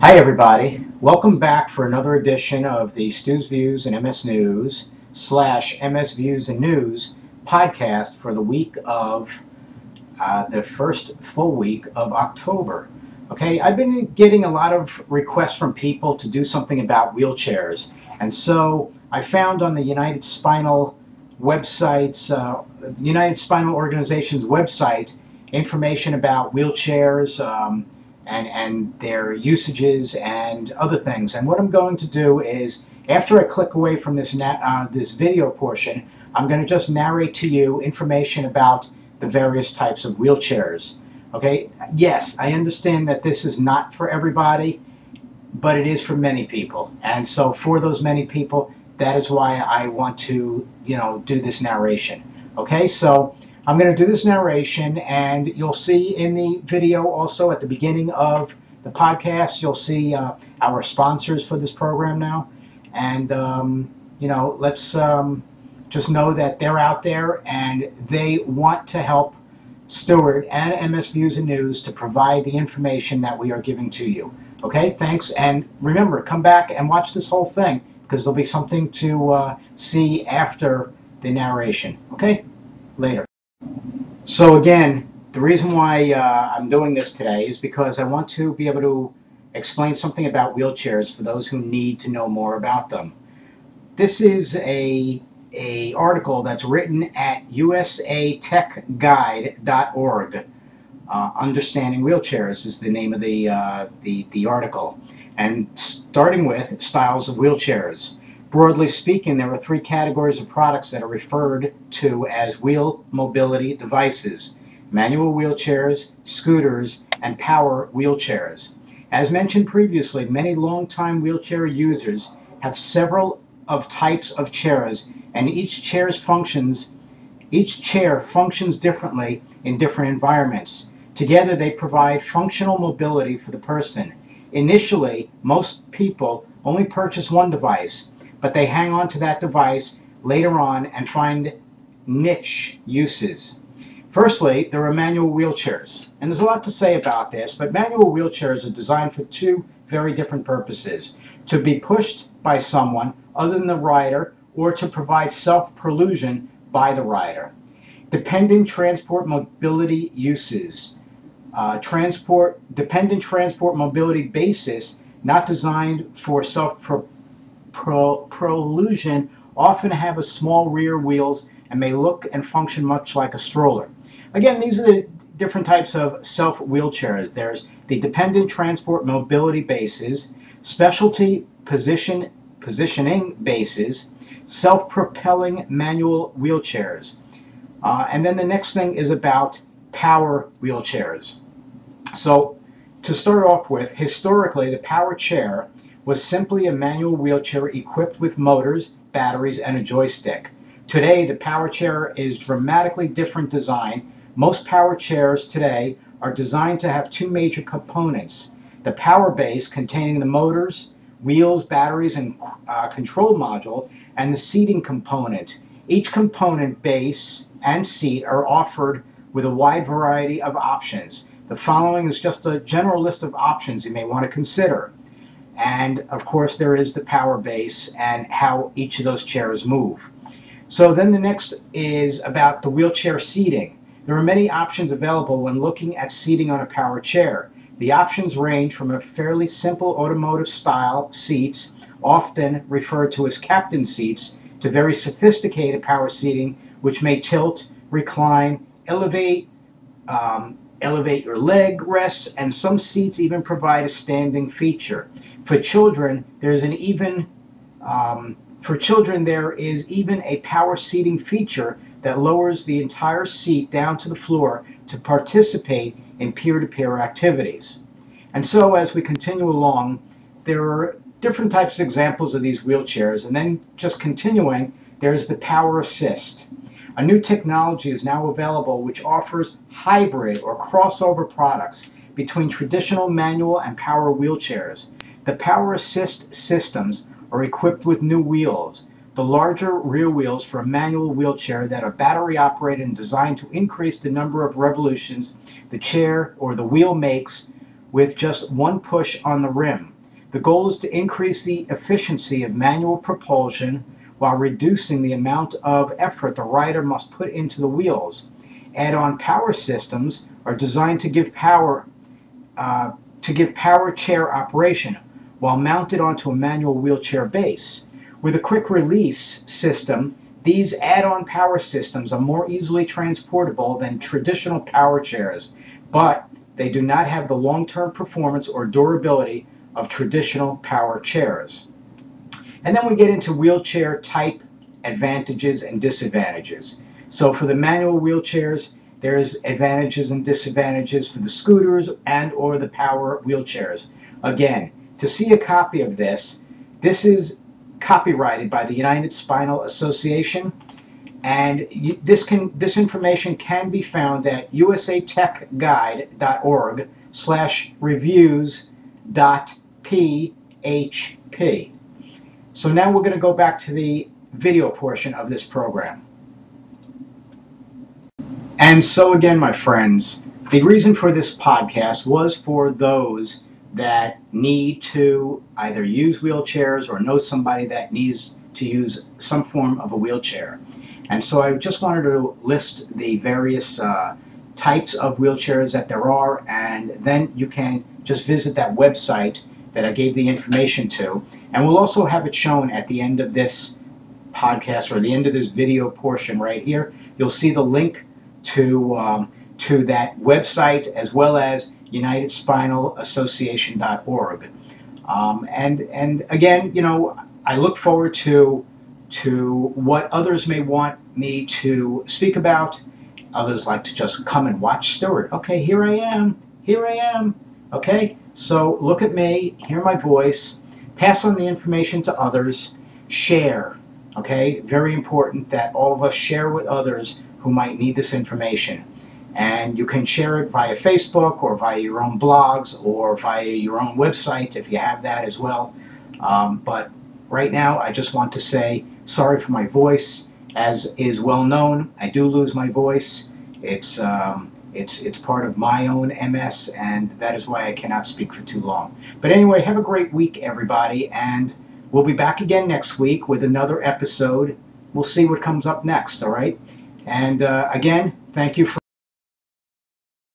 Hi everybody, welcome back for another edition of the Stu's Views and MS News / MS Views and News podcast for the week of the first full week of October. Okay, I've been getting a lot of requests from people to do something about wheelchairs, and so I found on the United Spinal Organization's website information about wheelchairs and their usages and other things. And what I'm going to do is, after I click away from this video portion, I'm going to just narrate to you information about the various types of wheelchairs. Okay, yes, I understand that this is not for everybody, but it is for many people. And so for those many people, that is why I want to, do this narration. Okay, so I'm going to do this narration, and you'll see in the video also at the beginning of the podcast, you'll see our sponsors for this program now. And, let's just know that they're out there and they want to help Stewart and MS Views and News to provide the information that we are giving to you. Okay, thanks. And remember, come back and watch this whole thing, because there'll be something to see after the narration. Okay, later. So again, the reason why I'm doing this today is because I want to be able to explain something about wheelchairs for those who need to know more about them. This is a article that's written at usatechguide.org. Understanding Wheelchairs is the name of the article. And starting with styles of wheelchairs. Broadly speaking, there are three categories of products that are referred to as wheel mobility devices: manual wheelchairs, scooters, and power wheelchairs. As mentioned previously, many long-time wheelchair users have several of types of chairs, and each chair functions differently in different environments. Together they provide functional mobility for the person. Initially, most people only purchase one device, but they hang on to that device later on and find niche uses. Firstly, there are manual wheelchairs. And there's a lot to say about this, but manual wheelchairs are designed for two very different purposes: to be pushed by someone other than the rider, or to provide self-prolusion by the rider. Dependent transport mobility uses. Dependent transport mobility basis, not designed for self-prolusion, often have a small rear wheels and may look and function much like a stroller. Again, these are the different types of self-wheelchairs. There's the dependent transport mobility bases, specialty positioning bases, self-propelling manual wheelchairs. And then the next thing is about power wheelchairs. So to start off with, historically the power chair was simply a manual wheelchair equipped with motors, batteries, and a joystick. Today the power chair is dramatically different design. Most power chairs today are designed to have two major components: the power base containing the motors, wheels, batteries, and control module, and the seating component. Each component, base and seat, are offered with a wide variety of options. The following is just a general list of options you may want to consider. And of course there is the power base and how each of those chairs move. So then the next is about the wheelchair seating. There are many options available when looking at seating on a power chair. The options range from a fairly simple automotive style seats, often referred to as captain seats, to very sophisticated power seating, which may tilt, recline, elevate your leg rests, and some seats even provide a standing feature. For children, there is even a power seating feature that lowers the entire seat down to the floor to participate in peer-to-peer activities. And so as we continue along, there are different types of examples of these wheelchairs, and then just continuing, there's the power assist. A new technology is now available which offers hybrid or crossover products between traditional manual and power wheelchairs. The power assist systems are equipped with new wheels. The larger rear wheels for a manual wheelchair that are battery operated and designed to increase the number of revolutions the chair or the wheel makes with just one push on the rim. The goal is to increase the efficiency of manual propulsion while reducing the amount of effort the rider must put into the wheels. Add-on power systems are designed to give power chair operation while mounted onto a manual wheelchair base. With a quick release system, these add-on power systems are more easily transportable than traditional power chairs, but they do not have the long-term performance or durability of traditional power chairs. And then we get into wheelchair type advantages and disadvantages. So for the manual wheelchairs, there's advantages and disadvantages for the scooters and or the power wheelchairs. Again, to see a copy of this, this is copyrighted by the United Spinal Association, and this information can be found at usatechguide.org/reviews.php. So now we're going to go back to the video portion of this program. And so again, my friends, the reason for this podcast was for those that need to either use wheelchairs or know somebody that needs to use some form of a wheelchair. And so I just wanted to list the various types of wheelchairs that there are, and then you can just visit that website that I gave the information to. And we'll also have it shown at the end of this podcast, or the end of this video portion right here. You'll see the link to that website, as well as UnitedSpinalAssociation.org. And again, you know, I look forward to what others may want me to speak about. Others like to just come and watch Stuart. Okay, here I am. Okay, so look at me, hear my voice, pass on the information to others, share. Okay, very important that all of us share with others who might need this information. And you can share it via Facebook or via your own blogs or via your own website if you have that as well. But right now I just want to say sorry for my voice. As is well known, I do lose my voice. It's part of my own MS, and that is why I cannot speak for too long. But anyway, have a great week, everybody, and we'll be back again next week with another episode. We'll see what comes up next, all right? And again, thank you for